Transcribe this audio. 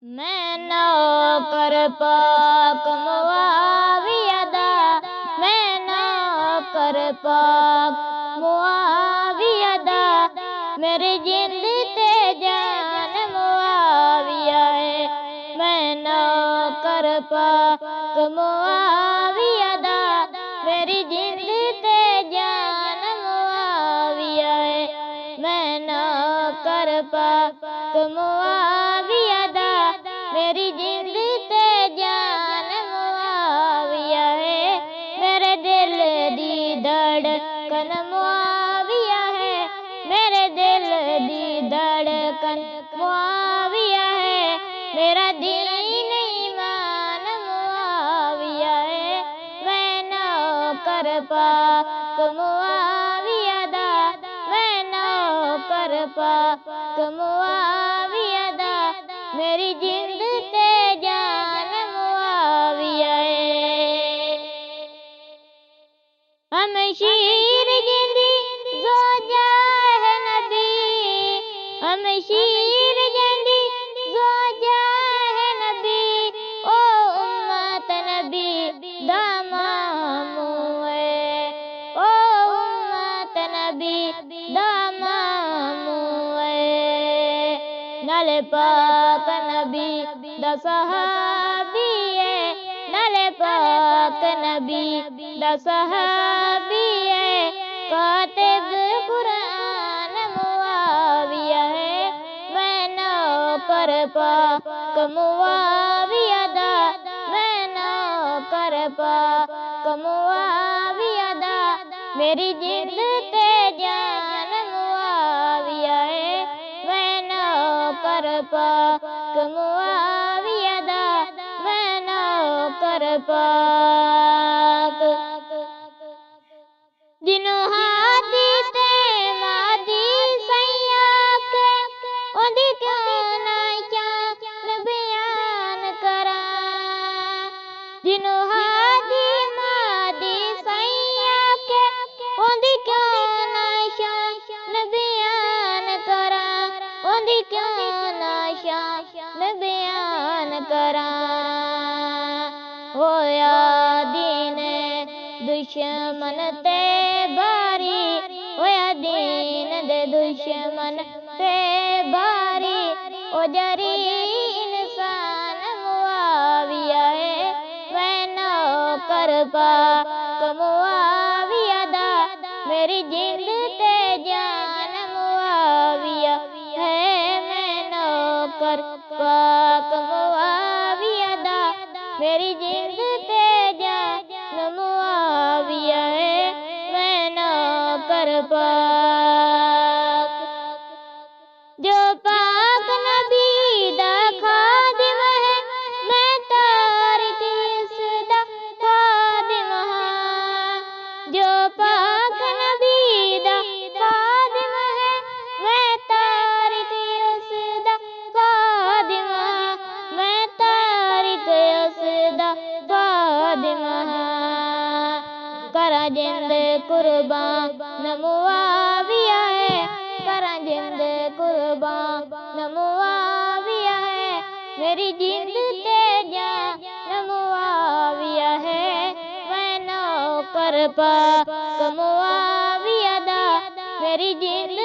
मैं नौकर पाक मुआविया दा, मैं नौकर पाक मुआविया दा, मेरी जिंद ते जान मुआविया है। मैं नौकर पाक मुआविया दा, मेरी जिंद ते जान मुआविया है। मैं नौकर पाक मुआविया दा, मेरी जिंद ते जान मुआविया है। मेरे दिल दी धड़कन मुआविया है, मेरे दिल दी धड़कन मुआविया है। मेरा दीन ईमान मुआविया है। मैं नौकर पाक मुआविया दा, मैं नौकर पाक मुआविया दा, मेरी जिंद ते जान मुआविया है। हमशीर जिंदी ज़ोजा है नबी, हमशीर जिंदी ज़ोजा है नबी, ओ उम्मत नबी दा मामू है, ओ उम्मत नबी दा मामू है। नाले पाक नबी दा सहाबी है, नाले पाक नबी दा सहाबी है। कातिब कुरान मुआविया है। मैं नौकर पाक मुआविया दा, मैं नौकर पाक मुआविया दा, मेरी जिंद ते जान मुआविया है। मैं नौकर पाक मुआविया दा, मैं नौकर पाक। जिन्हों हादी ते मादी सैया के, ओदी क्यों ना शान बयान करा। जिन्हों हादी मादी सैया के, ओदी क्यों ना शान बयान करा, ओदी क्यों ना शान बयान करा। होया दीन दुश्मन ते बारी, होया दीन दे दुश्मन ते बारी, ओ जरी इंसान मुआविया है। मैं नौकर पाक मुआविया दा, मेरी जिंद ते जान मुआविया है। मैं नौकर पाक मुआविया दा, मेरी जिंद ते जान मुआविया है। मैं नौकर पाक। जो पाक नबी दा खादिम है, मैं तारिक इसदा खादिम हां। जो पाक नबी दा खादिम है, मैं तारिक इसदा खादिम हां, मैं तारिक इसदा खादिम हां। करा जिंद कुर्बान मुआविया है, करा जिंद कुर्बान मुआविया है। मेरी जिंद ते जान मुआविया है। मैं नौकर पाक मुआविया दा, मेरी जिंद